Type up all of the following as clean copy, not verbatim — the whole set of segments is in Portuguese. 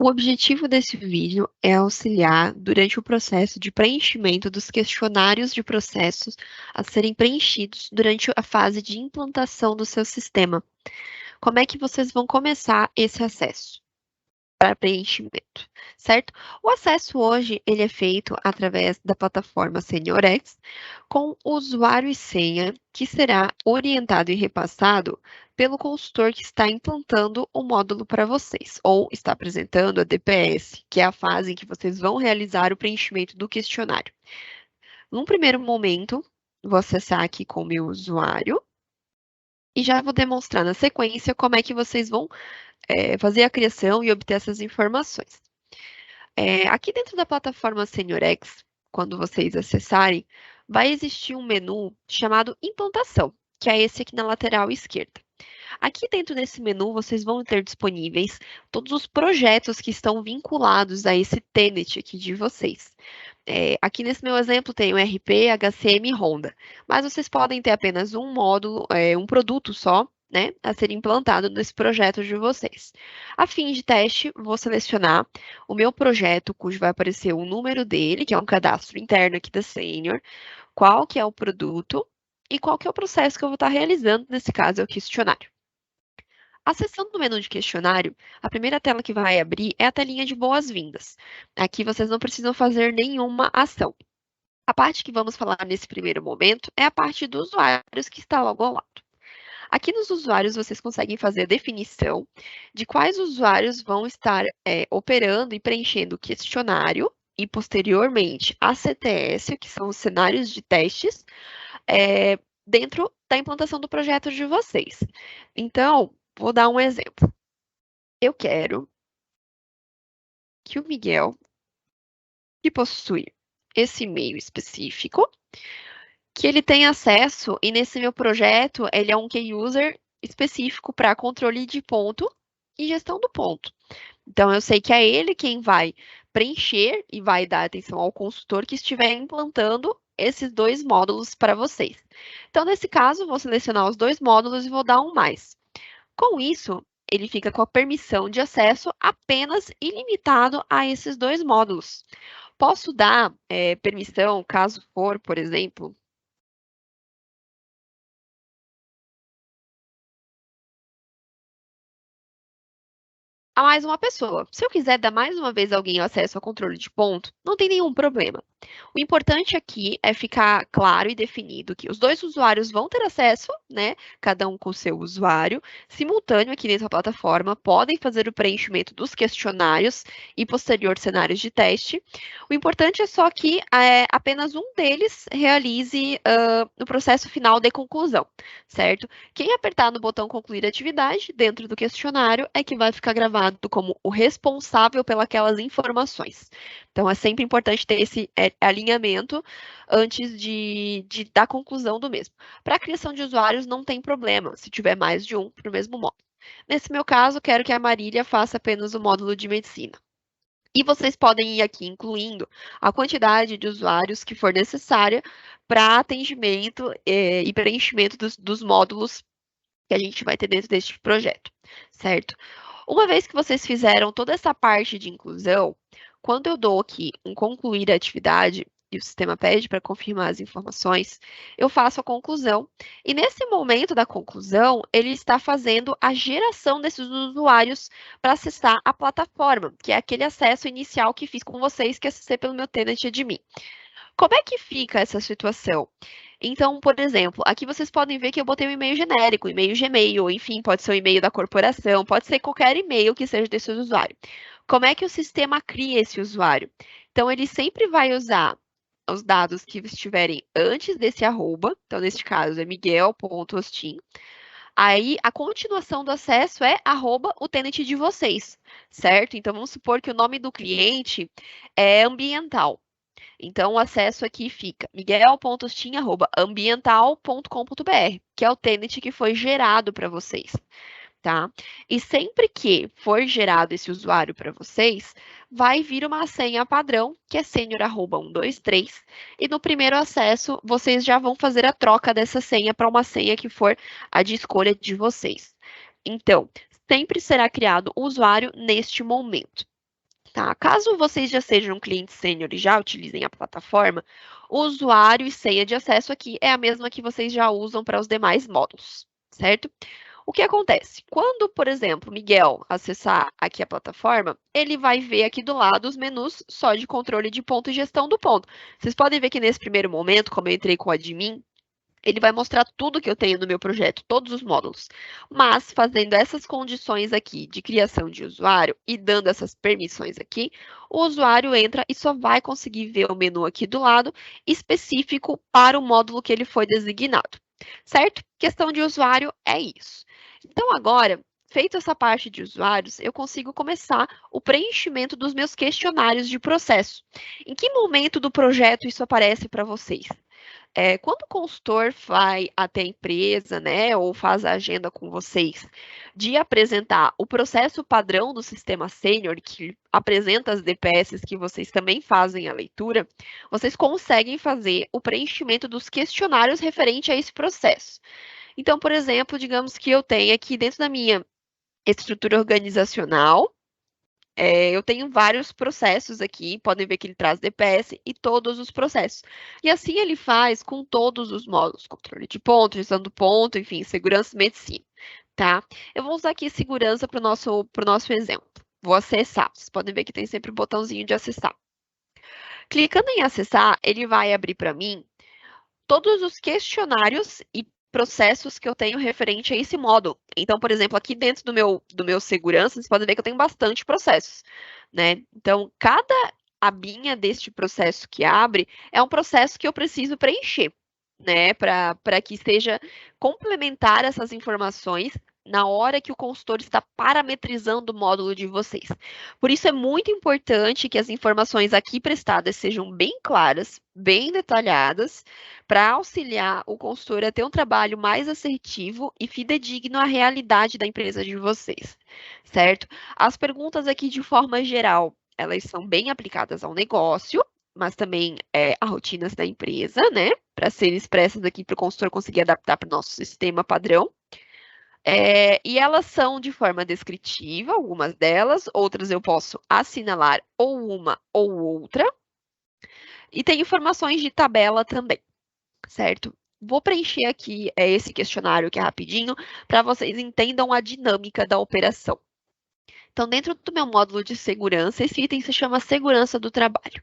O objetivo desse vídeo é auxiliar durante o processo de preenchimento dos questionários de processos a serem preenchidos durante a fase de implantação do seu sistema. Como é que vocês vão começar esse acesso para preenchimento, certo? O acesso hoje ele é feito através da plataforma SeniorX com usuário e senha que será orientado e repassado pelo consultor que está implantando o módulo para vocês, ou está apresentando a DPS, que é a fase em que vocês vão realizar o preenchimento do questionário. Num primeiro momento, vou acessar aqui com o meu usuário e já vou demonstrar na sequência como é que vocês vão fazer a criação e obter essas informações. Aqui dentro da plataforma SeniorX, quando vocês acessarem, vai existir um menu chamado Implantação, que é esse aqui na lateral esquerda. Aqui dentro desse menu, vocês vão ter disponíveis todos os projetos que estão vinculados a esse tenant aqui de vocês. Aqui nesse meu exemplo tem o RP, HCM e Honda, mas vocês podem ter apenas um módulo, um produto só, né, a ser implantado nesse projeto de vocês. A fim de teste, vou selecionar o meu projeto, cujo vai aparecer o número dele, que é um cadastro interno aqui da Senior, qual que é o produto e qual que é o processo que eu vou estar realizando, nesse caso é o questionário. Acessando o menu de questionário, a primeira tela que vai abrir é a telinha de boas-vindas. Aqui vocês não precisam fazer nenhuma ação. A parte que vamos falar nesse primeiro momento é a parte dos usuários que está logo ao lado. Aqui nos usuários vocês conseguem fazer a definição de quais usuários vão estar operando e preenchendo o questionário e, posteriormente, a CTS, que são os cenários de testes, dentro da implantação do projeto de vocês. Então, vou dar um exemplo. Eu quero que o Miguel, que possui esse e-mail específico, que ele tenha acesso, e nesse meu projeto, ele é um key user específico para controle de ponto e gestão do ponto. Então, eu sei que é ele quem vai preencher e vai dar atenção ao consultor que estiver implantando esses dois módulos para vocês. Então, nesse caso, vou selecionar os dois módulos e vou dar um mais. Com isso, ele fica com a permissão de acesso apenas ilimitado a esses dois módulos. Posso dar permissão, caso for, por exemplo, a mais uma pessoa. Se eu quiser dar mais uma vez alguém acesso ao controle de ponto, não tem nenhum problema. O importante aqui é ficar claro e definido que os dois usuários vão ter acesso, né? Cada um com o seu usuário, simultâneo aqui nessa plataforma, podem fazer o preenchimento dos questionários e posterior cenários de teste. O importante é só que apenas um deles realize o processo final de conclusão, certo? Quem apertar no botão concluir atividade dentro do questionário é que vai ficar gravado como o responsável pelas informações. Então, é sempre importante ter esse alinhamento antes da conclusão do mesmo. Para a criação de usuários, não tem problema, se tiver mais de um para o mesmo módulo. Nesse meu caso, quero que a Marília faça apenas o módulo de medicina. E vocês podem ir aqui incluindo a quantidade de usuários que for necessária para atendimento e preenchimento dos módulos que a gente vai ter dentro deste projeto, certo? Uma vez que vocês fizeram toda essa parte de inclusão, quando eu dou aqui um concluir a atividade e o sistema pede para confirmar as informações, eu faço a conclusão. E nesse momento da conclusão, ele está fazendo a geração desses usuários para acessar a plataforma, que é aquele acesso inicial que fiz com vocês, que acessei pelo meu tenant admin. Como é que fica essa situação? Então, por exemplo, aqui vocês podem ver que eu botei um e-mail genérico, e-mail Gmail, enfim, pode ser o e-mail da corporação, pode ser qualquer e-mail que seja desse usuário. Como é que o sistema cria esse usuário? Então, ele sempre vai usar os dados que estiverem antes desse arroba, então, neste caso, é miguel.hostin. Aí, a continuação do acesso é @ o tenant de vocês, certo? Então, vamos supor que o nome do cliente é ambiental. Então, o acesso aqui fica miguel.stin@ambiental.com.br, que é o tenant que foi gerado para vocês, tá? E sempre que for gerado esse usuário para vocês, vai vir uma senha padrão, que é senior@123, e no primeiro acesso, vocês já vão fazer a troca dessa senha para uma senha que for a de escolha de vocês. Então, sempre será criado o usuário neste momento. Tá? Caso vocês já sejam clientes sênior e já utilizem a plataforma, o usuário e senha de acesso aqui é a mesma que vocês já usam para os demais módulos, certo? O que acontece? Quando, por exemplo, Miguel acessar aqui a plataforma, ele vai ver aqui do lado os menus só de controle de ponto e gestão do ponto. Vocês podem ver que nesse primeiro momento, como eu entrei com o admin, ele vai mostrar tudo que eu tenho no meu projeto, todos os módulos. Mas, fazendo essas condições aqui de criação de usuário e dando essas permissões aqui, o usuário entra e só vai conseguir ver o menu aqui do lado específico para o módulo que ele foi designado. Certo? Questão de usuário é isso. Então, agora, feito essa parte de usuários, eu consigo começar o preenchimento dos meus questionários de processo. Em que momento do projeto isso aparece para vocês? Quando o consultor vai até a empresa, né, ou faz a agenda com vocês de apresentar o processo padrão do sistema sênior, que apresenta as DPS que vocês também fazem a leitura, vocês conseguem fazer o preenchimento dos questionários referente a esse processo. Então, por exemplo, digamos que eu tenha aqui dentro da minha estrutura organizacional, eu tenho vários processos aqui, podem ver que ele traz DPS e todos os processos. E assim ele faz com todos os módulos, controle de ponto, gestão do ponto, enfim, segurança e medicina, tá? Eu vou usar aqui segurança para o nosso exemplo. Vou acessar, vocês podem ver que tem sempre o botãozinho de acessar. Clicando em acessar, ele vai abrir para mim todos os questionários e processos que eu tenho referente a esse módulo. Então, por exemplo, aqui dentro do meu segurança, vocês podem ver que eu tenho bastante processos, né? Então, cada abinha deste processo que abre é um processo que eu preciso preencher, né? Para que seja complementar essas informações na hora que o consultor está parametrizando o módulo de vocês. Por isso é muito importante que as informações aqui prestadas sejam bem claras, bem detalhadas, para auxiliar o consultor a ter um trabalho mais assertivo e fidedigno à realidade da empresa de vocês, certo? As perguntas aqui, de forma geral, elas são bem aplicadas ao negócio, mas também a rotinas da empresa, né? Para serem expressas aqui para o consultor conseguir adaptar para o nosso sistema padrão. E elas são de forma descritiva, algumas delas, outras eu posso assinalar ou uma ou outra. E tem informações de tabela também, certo? Vou preencher aqui esse questionário que é rapidinho, para vocês entendam a dinâmica da operação. Então, dentro do meu módulo de segurança, esse item se chama segurança do trabalho.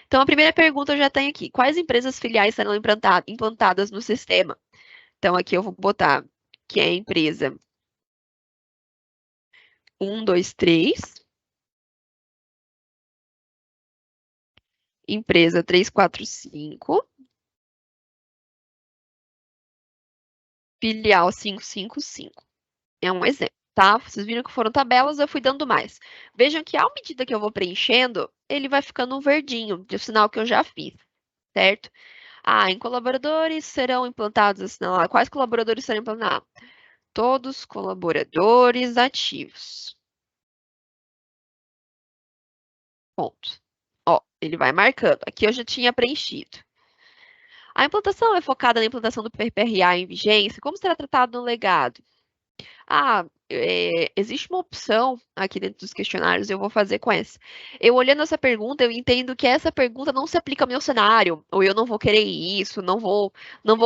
Então, a primeira pergunta eu já tenho aqui. Quais empresas filiais serão implantadas no sistema? Então, aqui eu vou botar que é a empresa 1, 2, 3, empresa 3, 4, 5, filial 555. É um exemplo, tá? Vocês viram que foram tabelas, eu fui dando mais. Vejam que, à medida que eu vou preenchendo, ele vai ficando um verdinho, de sinal que eu já fiz, certo? Em colaboradores serão implantados, assinalar. Quais colaboradores serão implantados? Todos colaboradores ativos. Ponto. Ó, ele vai marcando. Aqui eu já tinha preenchido. A implantação é focada na implantação do PPRA em vigência. Como será tratado no legado? Existe uma opção aqui dentro dos questionários, eu vou fazer com essa. Eu olhando essa pergunta, eu entendo que essa pergunta não se aplica ao meu cenário, ou eu não vou querer isso, não vou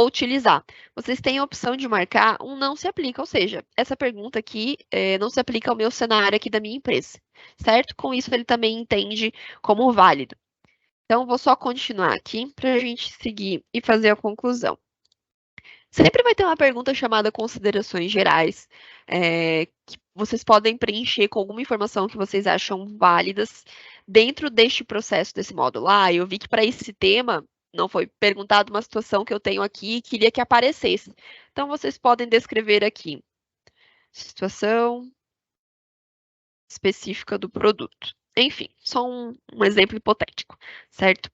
utilizar. Vocês têm a opção de marcar um não se aplica, ou seja, essa pergunta aqui não se aplica ao meu cenário aqui da minha empresa, certo? Com isso, ele também entende como válido. Então, vou só continuar aqui para a gente seguir e fazer a conclusão. Sempre vai ter uma pergunta chamada considerações gerais, que vocês podem preencher com alguma informação que vocês acham válidas dentro deste processo, desse módulo. Eu vi que para esse tema não foi perguntado uma situação que eu tenho aqui e queria que aparecesse. Então, vocês podem descrever aqui situação específica do produto. Enfim, só um exemplo hipotético, certo?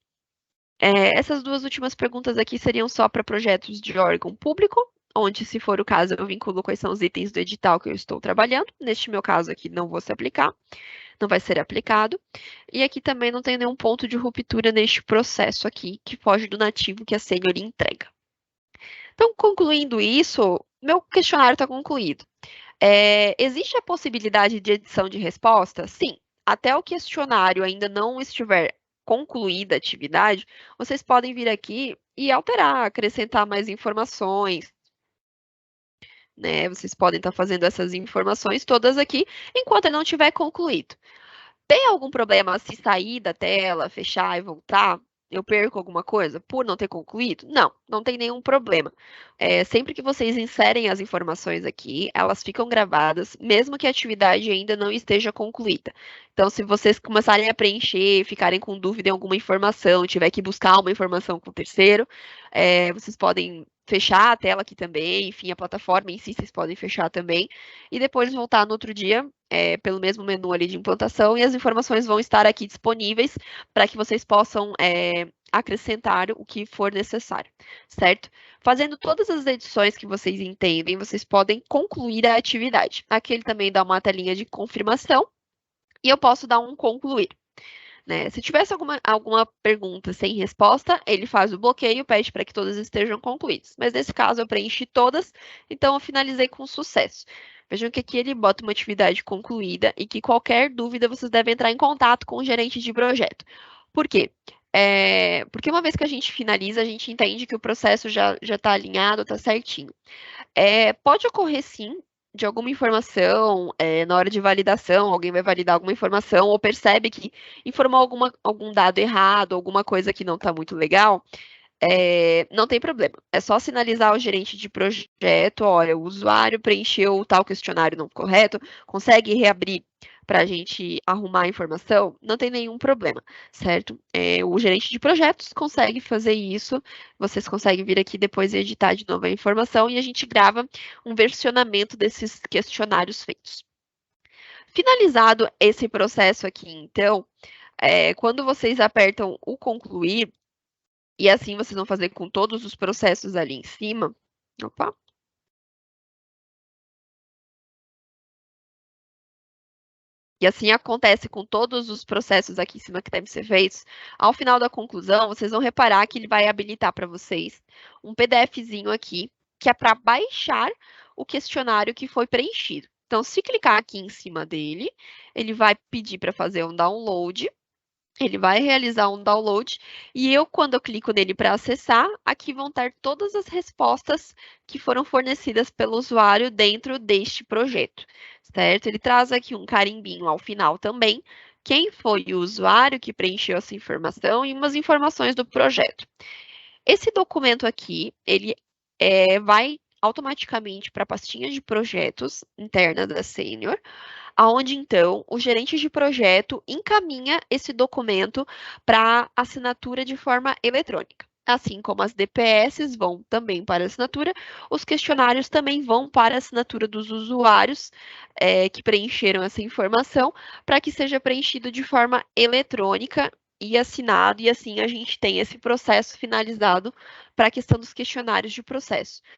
Essas duas últimas perguntas aqui seriam só para projetos de órgão público, onde, se for o caso, eu vinculo quais são os itens do edital que eu estou trabalhando. Neste meu caso aqui, não vou se aplicar, não vai ser aplicado. E aqui também não tem nenhum ponto de ruptura neste processo aqui, que foge do nativo que a senhoria entrega. Então, concluindo isso, meu questionário está concluído. Existe a possibilidade de edição de resposta? Sim. até o questionário ainda não estiver concluída a atividade, vocês podem vir aqui e alterar, acrescentar mais informações, né? Vocês podem estar fazendo essas informações todas aqui enquanto ele não tiver concluído. Tem algum problema se sair da tela, fechar e voltar? Eu perco alguma coisa por não ter concluído? Não, não tem nenhum problema. Sempre que vocês inserem as informações aqui, elas ficam gravadas, mesmo que a atividade ainda não esteja concluída. Então, se vocês começarem a preencher, ficarem com dúvida em alguma informação, tiver que buscar uma informação com o terceiro, vocês podem fechar a tela aqui também, enfim, a plataforma em si vocês podem fechar também, e depois voltar no outro dia pelo mesmo menu ali de implantação e as informações vão estar aqui disponíveis para que vocês possam acrescentar o que for necessário, certo? Fazendo todas as edições que vocês entendem, vocês podem concluir a atividade. Aqui ele também dá uma telinha de confirmação e eu posso dar um concluir. Né? Se tivesse alguma pergunta sem resposta, ele faz o bloqueio, pede para que todas estejam concluídas. Mas nesse caso eu preenchi todas, então eu finalizei com sucesso. Vejam que aqui ele bota uma atividade concluída e que qualquer dúvida vocês devem entrar em contato com o gerente de projeto. Por quê? Porque uma vez que a gente finaliza, a gente entende que o processo já está alinhado, está certinho. Pode ocorrer sim de alguma informação, na hora de validação, alguém vai validar alguma informação ou percebe que informou algum dado errado, alguma coisa que não está muito legal, não tem problema. É só sinalizar ao gerente de projeto, olha, o usuário preencheu o tal questionário não correto, consegue reabrir para a gente arrumar a informação? Não tem nenhum problema, certo? O gerente de projetos consegue fazer isso, vocês conseguem vir aqui depois e editar de novo a informação e a gente grava um versionamento desses questionários feitos. Finalizado esse processo aqui, então, quando vocês apertam o concluir, e assim vocês vão fazer com todos os processos ali em cima. Opa. E assim acontece com todos os processos aqui em cima que devem ser feitos. Ao final da conclusão, vocês vão reparar que ele vai habilitar para vocês um PDFzinho aqui, que é para baixar o questionário que foi preenchido. Então, se clicar aqui em cima dele, ele vai pedir para fazer um download. Ele vai realizar um download e eu, quando eu clico nele para acessar, aqui vão estar todas as respostas que foram fornecidas pelo usuário dentro deste projeto, certo? Ele traz aqui um carimbinho ao final também, quem foi o usuário que preencheu essa informação e umas informações do projeto. Esse documento aqui, ele vai automaticamente para a pastinha de projetos interna da Senior, aonde então o gerente de projeto encaminha esse documento para assinatura de forma eletrônica. Assim como as DPS vão também para assinatura, os questionários também vão para a assinatura dos usuários que preencheram essa informação, para que seja preenchido de forma eletrônica e assinado, e assim a gente tem esse processo finalizado para a questão dos questionários de processo.